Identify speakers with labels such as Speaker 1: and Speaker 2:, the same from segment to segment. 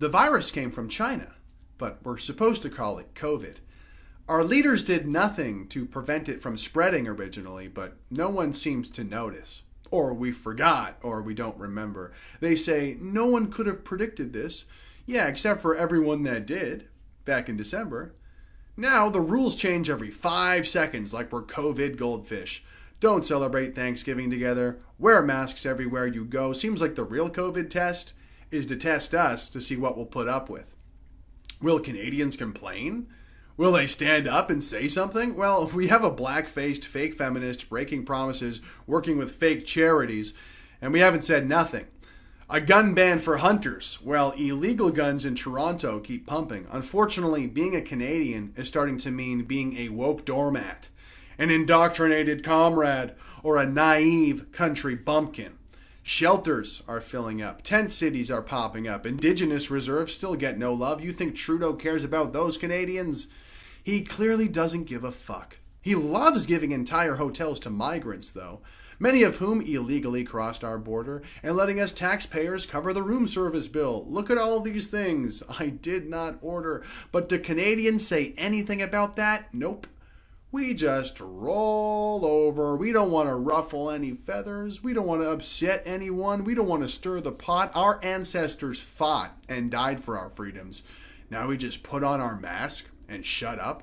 Speaker 1: The virus came from China, but we're supposed to call it COVID. Our leaders did nothing to prevent it from spreading originally, but no one seems to notice. Or we forgot, or we don't remember. They say, no one could have predicted this. Yeah, except for everyone that did, back in December. Now the rules change every 5 seconds like we're COVID goldfish. Don't celebrate Thanksgiving together. Wear masks everywhere you go. Seems like the real COVID test is to test us to see what we'll put up with. Will Canadians complain? Will they stand up and say something? Well, we have a black-faced fake feminist breaking promises, working with fake charities, and we haven't said nothing. A gun ban for hunters. Well, illegal guns in Toronto keep pumping. Unfortunately, being a Canadian is starting to mean being a woke doormat, an indoctrinated comrade, or a naive country bumpkin. Shelters are filling up. Tent cities are popping up. Indigenous reserves still get no love. You think Trudeau cares about those Canadians? He clearly doesn't give a fuck. He loves giving entire hotels to migrants, though, many of whom illegally crossed our border, and letting us taxpayers cover the room service bill. Look at all these things I did not order. But do Canadians say anything about that? Nope. We just roll over. We don't want to ruffle any feathers. We don't want to upset anyone. We don't want to stir the pot. Our ancestors fought and died for our freedoms. Now we just put on our mask and shut up.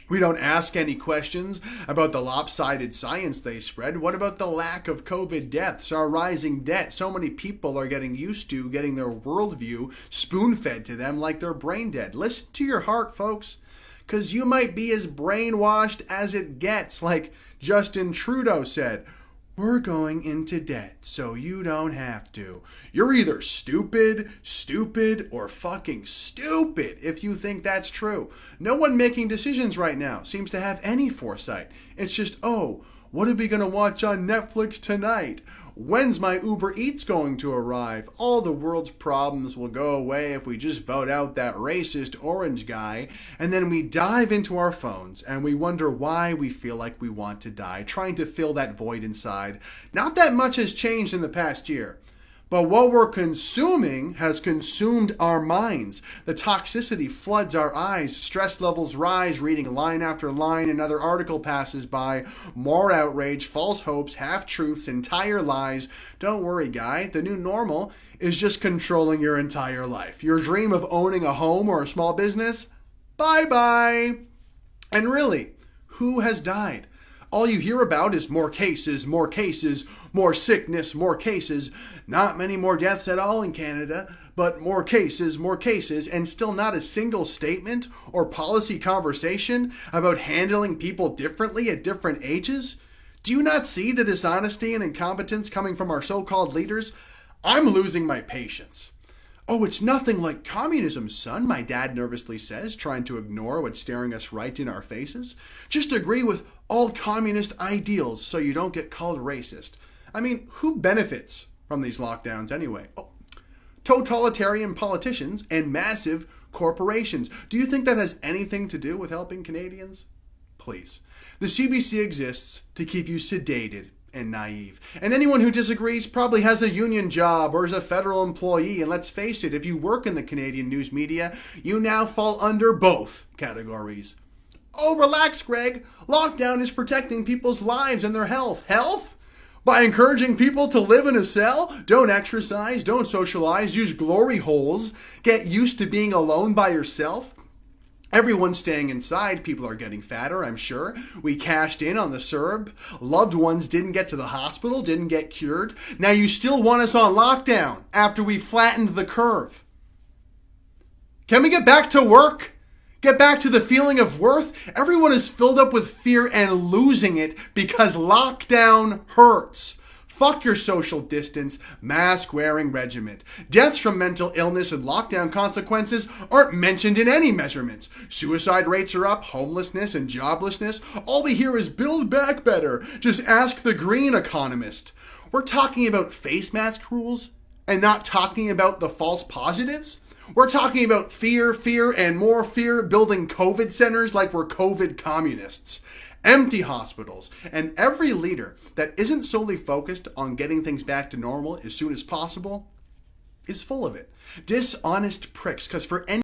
Speaker 1: We don't ask any questions about the lopsided science they spread. What about the lack of COVID deaths, our rising debt? So many people are getting used to getting their worldview spoon-fed to them like they're brain dead. Listen to your heart, folks. Because you might be as brainwashed as it gets, like Justin Trudeau said. We're going into debt, so you don't have to. You're either stupid, or fucking stupid if you think that's true. No one making decisions right now seems to have any foresight. It's just, oh, what are we going to watch on Netflix tonight? When's my Uber Eats going to arrive? All the world's problems will go away if we just vote out that racist orange guy, and then we dive into our phones and we wonder why we feel like we want to die, trying to fill that void inside. Not that much has changed in the past year. But what we're consuming has consumed our minds. The toxicity floods our eyes. Stress levels rise, reading line after line. Another article passes by. More outrage, false hopes, half-truths, entire lies. Don't worry, guy. The new normal is just controlling your entire life. Your dream of owning a home or a small business? Bye-bye. And really, who has died? All you hear about is more cases, more sickness, more cases. Not many more deaths at all in Canada, but more cases, and still not a single statement or policy conversation about handling people differently at different ages. Do you not see the dishonesty and incompetence coming from our so-called leaders? I'm losing my patience. Oh, it's nothing like communism, son, my dad nervously says, trying to ignore what's staring us right in our faces. Just agree with all communist ideals so you don't get called racist. I mean, who benefits from these lockdowns anyway? Oh, totalitarian politicians and massive corporations. Do you think that has anything to do with helping Canadians? Please. The CBC exists to keep you sedated and naive. And anyone who disagrees probably has a union job or is a federal employee. And let's face it, if you work in the Canadian news media, you now fall under both categories. Oh, relax, Greg. Lockdown is protecting people's lives and their health. Health? By encouraging people to live in a cell? Don't exercise, don't socialize, use glory holes, get used to being alone by yourself? Everyone's staying inside. People are getting fatter, I'm sure. We cashed in on the CERB. Loved ones didn't get to the hospital, didn't get cured. Now you still want us on lockdown after we flattened the curve. Can we get back to work? Get back to the feeling of worth? Everyone is filled up with fear and losing it because lockdown hurts. Fuck your social distance, mask-wearing regiment. Deaths from mental illness and lockdown consequences aren't mentioned in any measurements. Suicide rates are up, homelessness and joblessness. All we hear is build back better. Just ask the green economist. We're talking about face mask rules and not talking about the false positives. We're talking about fear, and more fear, building COVID centers like we're COVID communists. Empty hospitals, and every leader that isn't solely focused on getting things back to normal as soon as possible is full of it. Dishonest pricks, because for any